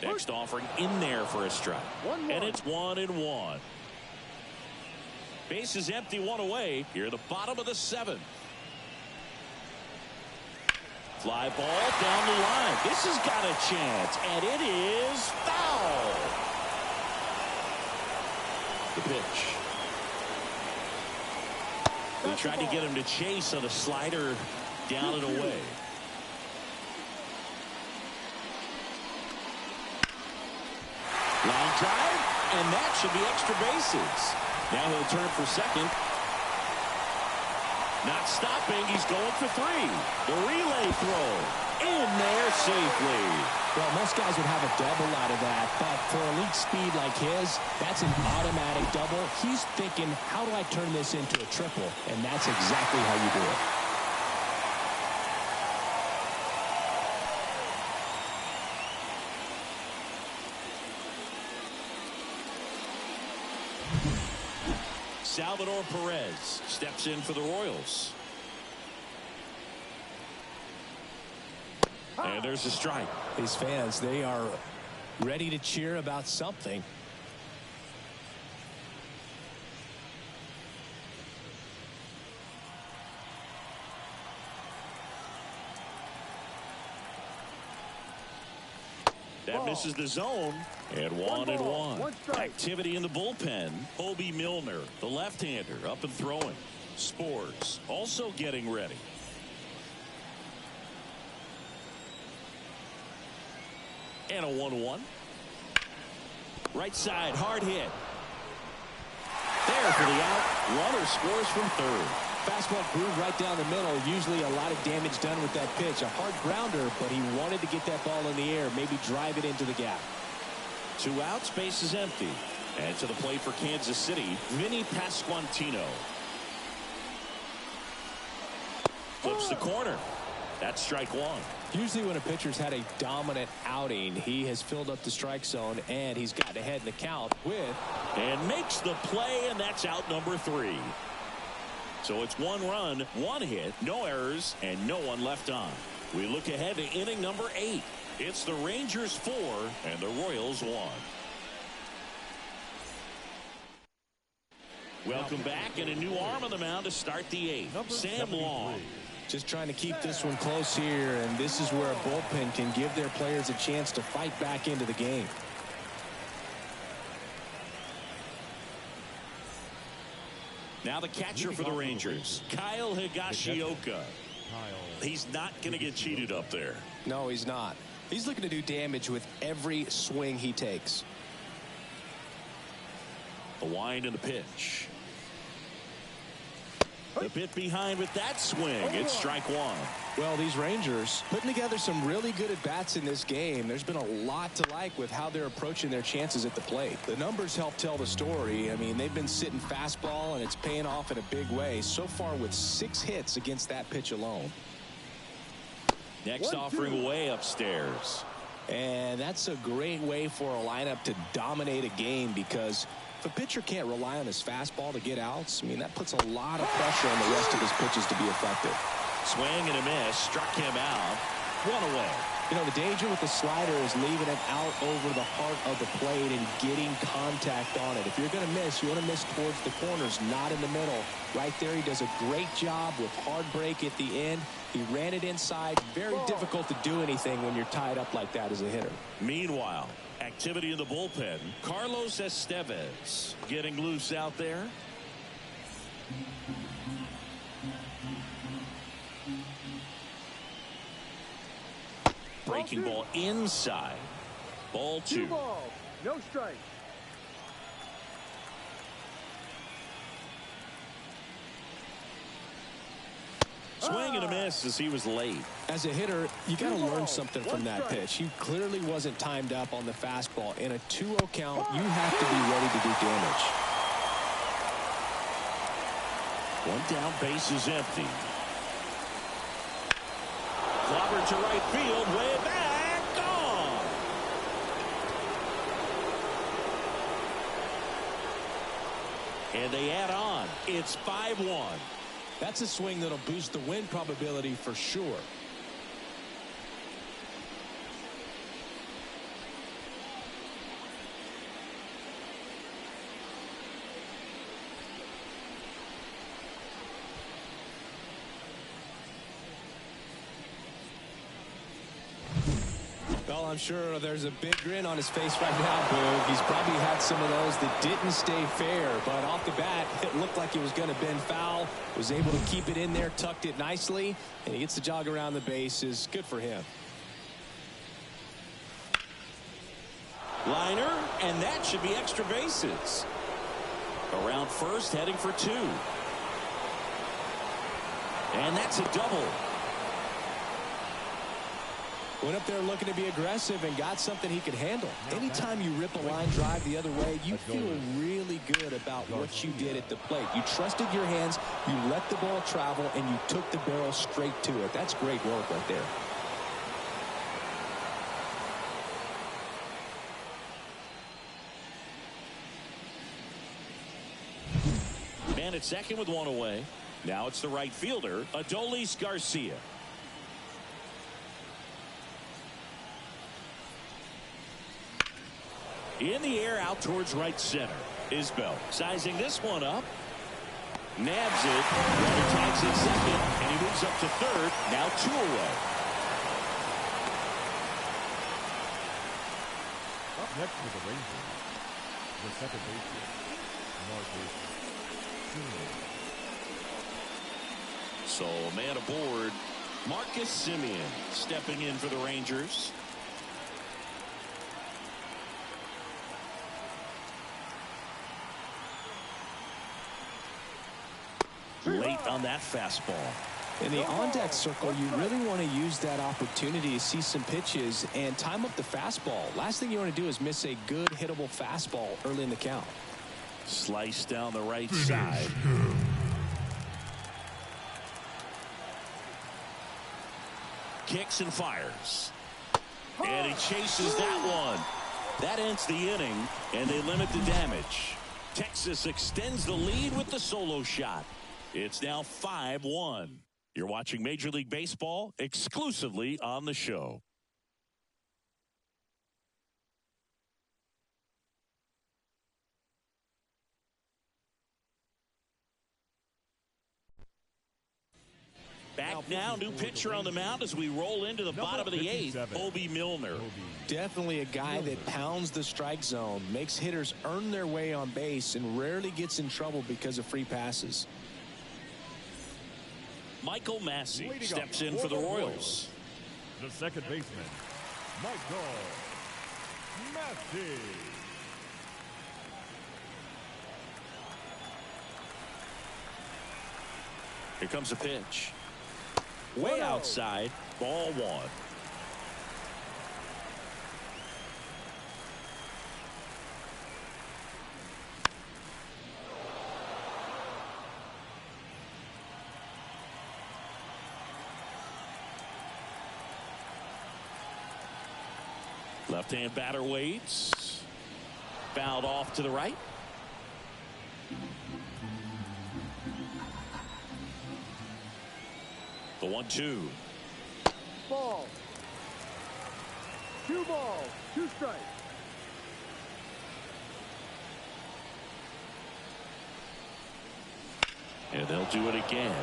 Next offering in there for a strike. And it's 1-1. Base is empty, 1 away. Here at the bottom of the 7th. Fly ball down the line. This has got a chance, and it is foul. The pitch. They tried to get him to chase on a slider down and away. Line drive, and that should be extra bases. Now he'll turn for second. Not stopping. He's going for 3. The relay throw in there safely. Well, most guys would have a double out of that, but for elite speed like his, that's an automatic double. He's thinking, how do I turn this into a triple? And that's exactly how you do it. Salvador Perez steps in for the Royals. And there's a strike. These fans, they are ready to cheer about something. That misses the zone. And one and one. Activity in the bullpen. Hoby Milner, the left-hander, up and throwing. Spores also getting ready. And a 1-1. Right side, hard hit. There for the out. Runner scores from third. Fastball groove right down the middle. Usually a lot of damage done with that pitch. A hard grounder, but he wanted to get that ball in the air, maybe drive it into the gap. 2 outs, base is empty. And to the plate for Kansas City, Vinny Pasquantino. Flips the corner. That's strike one. Usually when a pitcher's had a dominant outing, he has filled up the strike zone, and he's gotten ahead in the count with. And makes the play, and that's out number 3. So it's 1 run, 1 hit, no errors, and no one left on. We look ahead to inning number 8. It's the Rangers 4 and the Royals 1. Welcome back, and a new arm on the mound to start the 8th. Sam Long. Just trying to keep this one close here, and this is where a bullpen can give their players a chance to fight back into the game. Now the catcher for the Rangers, Kyle Higashioka. He's not going to get cheated up there. No, he's not. He's looking to do damage with every swing he takes. The wind and the pitch. The bit behind with that swing. It's strike one. Well, these Rangers putting together some really good at-bats in this game. There's been a lot to like with how they're approaching their chances at the plate. The numbers help tell the story. I mean, they've been sitting fastball, and it's paying off in a big way. So far with 6 hits against that pitch alone. Next offering away upstairs. And that's a great way for a lineup to dominate a game, because if a pitcher can't rely on his fastball to get outs, I mean, that puts a lot of pressure on the rest of his pitches to be effective. Swing and a miss. Struck him out. 1 away. You know, the danger with the slider is leaving it out over the heart of the plate and getting contact on it. If you're going to miss, you want to miss towards the corners, not in the middle. Right there, he does a great job with hard break at the end. He ran it inside. Very difficult to do anything when you're tied up like that as a hitter. Meanwhile, activity in the bullpen. Carlos Estevez getting loose out there. Breaking ball inside. Ball 2. 2 balls, no strike. Swing and a miss as he was late. As a hitter, you got to learn something from that pitch. He clearly wasn't timed up on the fastball. In a 2-0 count, you have to be ready to do damage. 1 down, base is empty. Clobbered to right field, way back, gone. And they add on. It's 5-1. That's a swing that'll boost the win probability for sure. Well, I'm sure there's a big grin on his face right now, Boog. He's probably had some of those that didn't stay fair, but off the bat, it looked like it was going to bend foul. Was able to keep it in there, tucked it nicely, and he gets the jog around the bases. Good for him. Liner, and that should be extra bases. Around first, heading for 2. And that's a double. Went up there looking to be aggressive and got something he could handle. Anytime you rip a line drive the other way, you feel really good about what you did at the plate. You trusted your hands, you let the ball travel, and you took the barrel straight to it. That's great work right there. Man at second with 1 away. Now it's the right fielder, Adolis Garcia. In the air out towards right center. Isbell sizing this one up. Nabs it. Runner tags at second. And he moves up to third. Now 2 away. Next for the Rangers, the second baseman, Marcus Semien. So a man aboard, Marcus Semien, stepping in for the Rangers. Late on that fastball. In the on-deck circle, you really want to use that opportunity to see some pitches and time up the fastball. Last thing you want to do is miss a good hittable fastball early in the count. Slice down the right side. Kicks and fires. And he chases that one. That ends the inning, and they limit the damage. Texas extends the lead with the solo shot. It's now 5-1. You're watching Major League Baseball exclusively on the show. Back now, new pitcher on the mound as we roll into the bottom of the eighth, Obi Milner. Definitely a guy that pounds the strike zone, makes hitters earn their way on base, and rarely gets in trouble because of free passes. Michael Massey steps in for the Royals. The second baseman, Michael Massey. Here comes a pitch. Way outside, ball one. Left-hand batter waits. Fouled off to the right. The 1-2. Ball. 2 balls, 2 strikes. And they'll do it again.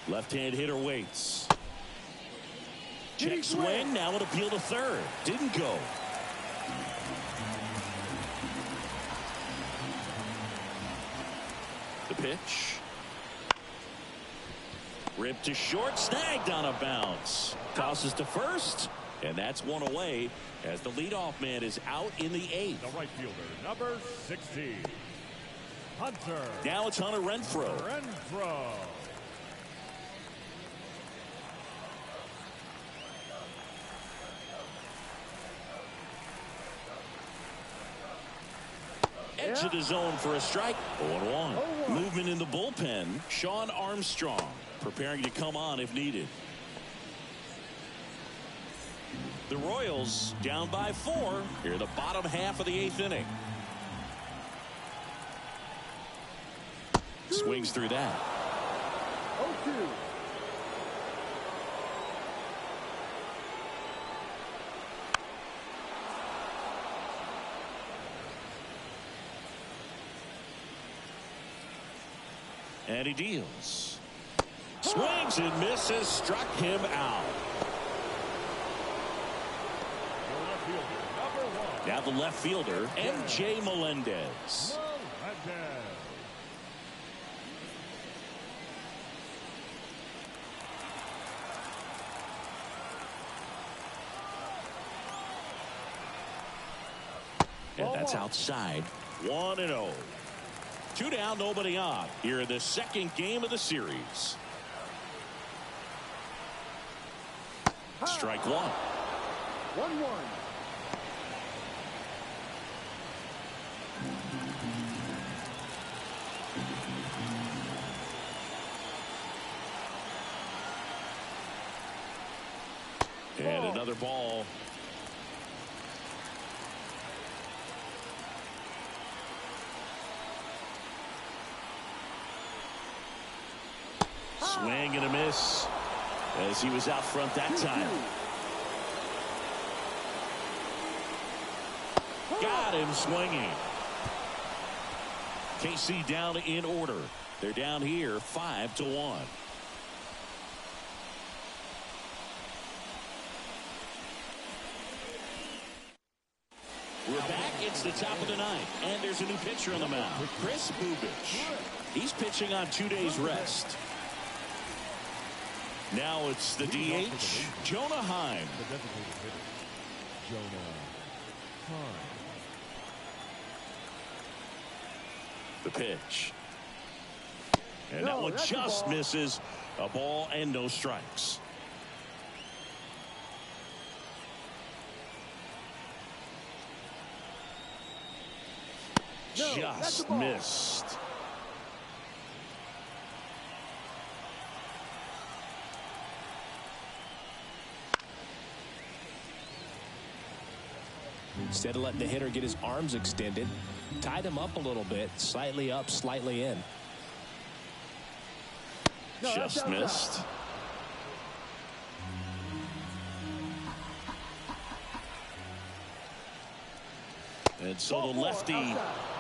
Left-hand hitter waits. Check swing. Now an appeal to third. Didn't go. The pitch. Ripped to short. Snagged on a bounce. Tosses to first. And that's one away as the leadoff man is out in the eighth. The right fielder, number 16, Hunter. Now it's Hunter Renfroe. Renfroe. Edge of the zone for a strike. 0-1. Movement in the bullpen. Sean Armstrong preparing to come on if needed. The Royals down by 4 here in the bottom half of the 8th inning. Swings through that. 0-2. And he deals. Swings and misses. Struck him out. Now the left fielder, M.J. Melendez. And that's outside. 1-0. 2 down, nobody on here in the second game of the series. Strike one. 1-1. And another ball. Swing and a miss as he was out front that time. Got him swinging. KC down in order. They're down here 5-1. We're back. It's the top of the ninth, and there's a new pitcher on the mound, Kris Bubic. He's pitching on 2 days rest. Now it's the DH, Jonah Heim. The designated hitter, Jonah Heim. The pitch. And that one just misses. A ball and no strikes. Just missed. Instead of letting the hitter get his arms extended, tied him up a little bit, slightly up, slightly in. Just missed. And so the lefty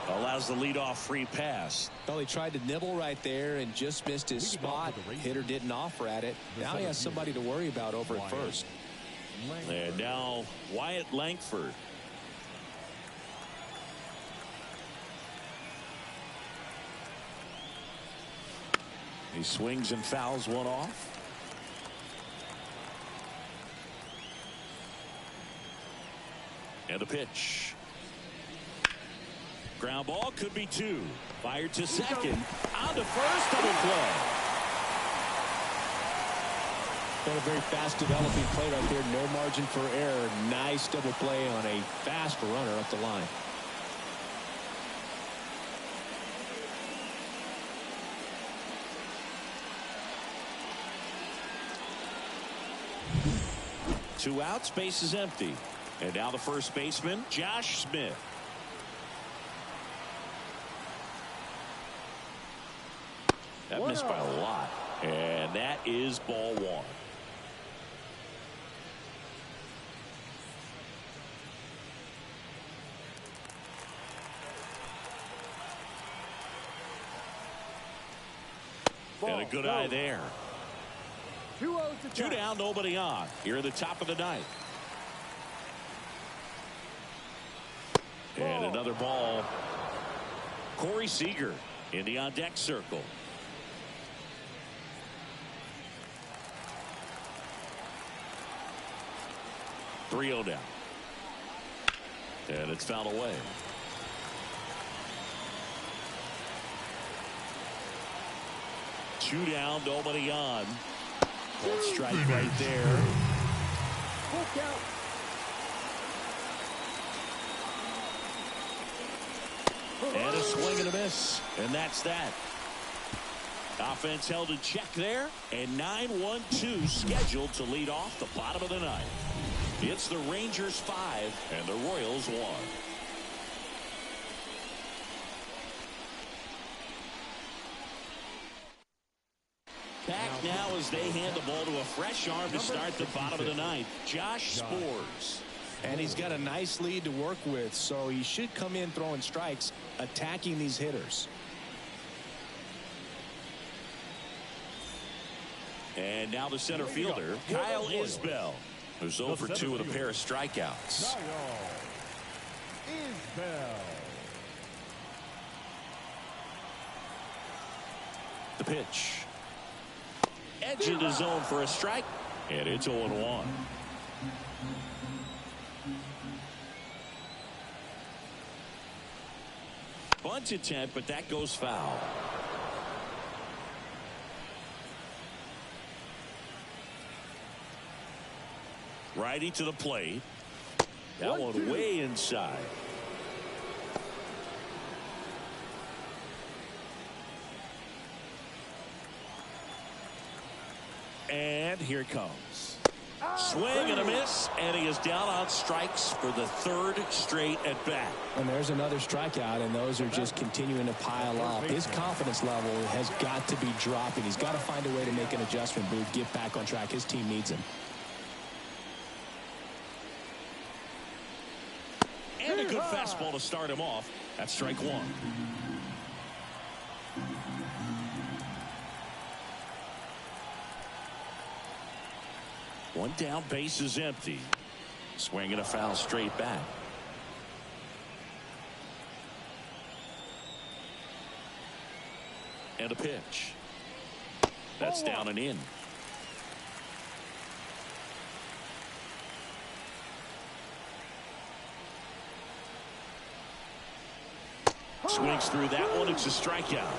allows the leadoff free pass. Well, he tried to nibble right there and just missed his spot. Hitter didn't offer at it. Now he has somebody to worry about over at first. And now Wyatt Langford. He swings and fouls one off. And the pitch. Ground ball, could be 2. Fired to second. On to first, double play. Been a very fast developing play right there. No margin for error. Nice double play on a fast runner up the line. Two outs, base is empty. And now the first baseman, Josh Smith. That missed by a lot. And that is ball 1. And a good eye there. 2 down, nobody on. Here at the top of the ninth. And another ball. Corey Seager in the on-deck circle. .3-0 down. And it's fouled away. Two down, nobody on. Full strike right there. Full count. And a swing and a miss. And that's that. Offense held in check there. And 9-1-2 scheduled to lead off the bottom of the ninth. It's the Rangers 5 and the Royals 1. Back now as they hand the ball to a fresh arm to start the bottom of the ninth, Josh Sborz. And he's got a nice lead to work with, so he should come in throwing strikes, attacking these hitters. And now the center fielder, Kyle Isbell, who's 0 for 2 with a pair of strikeouts. The pitch. Edge in the zone for a strike, and it's 0-1. Bunt attempt, but that goes foul. Righty to the plate. That one way inside. And here it comes. Swing and a miss, and he is down on strikes for the 3rd straight at bat. And there's another strikeout, and those are just continuing to pile up. His confidence level has got to be dropping. He's got to find a way to make an adjustment, Booth, get back on track. His team needs him. And a good fastball to start him off. That's strike 1. One down, base is empty. Swing and a foul straight back. And a pitch. That's down and in. Swings through that one. It's a strikeout.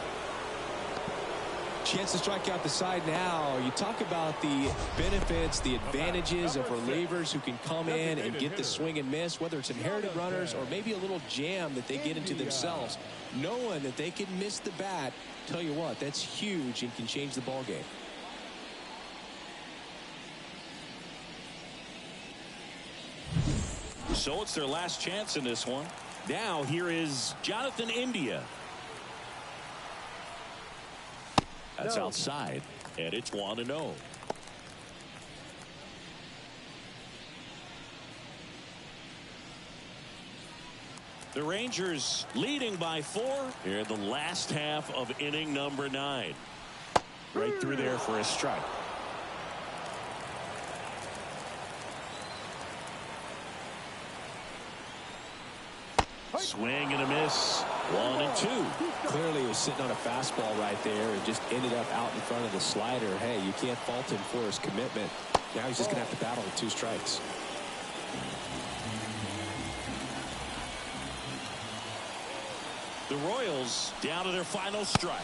Chance to strike out the side now. You talk about the benefits, the advantages of relievers who can come in and get the swing and miss, whether it's inherited runners or maybe a little jam that they get into themselves. Knowing that they can miss the bat, tell you what, that's huge and can change the ball game. So it's their last chance in this one. Now here is Jonathan India. That's outside, and it's 1-0. The Rangers leading by 4 here in the last half of inning number 9. Right through there for a strike. Swing and a miss. 1-2. Clearly he was sitting on a fastball right there and just ended up out in front of the slider. Hey, you can't fault him for his commitment. Now he's just going to have to battle with 2 strikes. The Royals down to their final strike.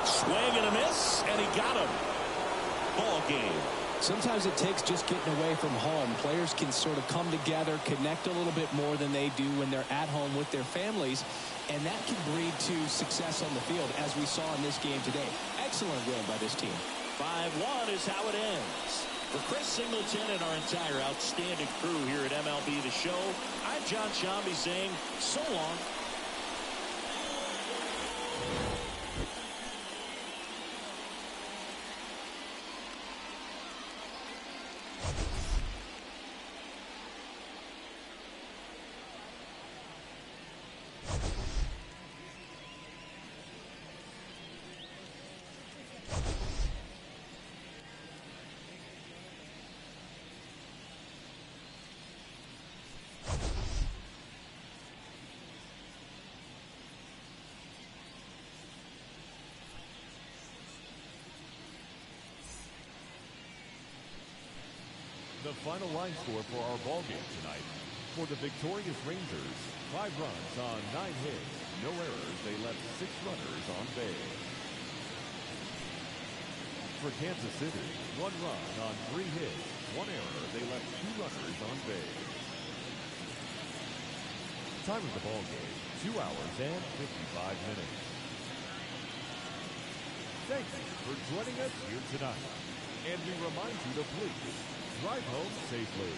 Swing and a miss, and he got him. Ball game. Sometimes it takes just getting away from home. Players can sort of come together, connect a little bit more than they do when they're at home with their families, and that can breed to success on the field, as we saw in this game today. Excellent win by this team. 5-1 is how it ends. For Chris Singleton and our entire outstanding crew here at MLB The Show, I'm John Sciambi saying so long. The final line score for our ball game tonight. For the victorious Rangers, 5 runs on 9 hits, no errors. They left 6 runners on base. For Kansas City, 1 run on 3 hits, 1 error. They left 2 runners on base. Time of the ball game, 2 hours and 55 minutes. Thank you for joining us here tonight. And we remind you to please drive home safely.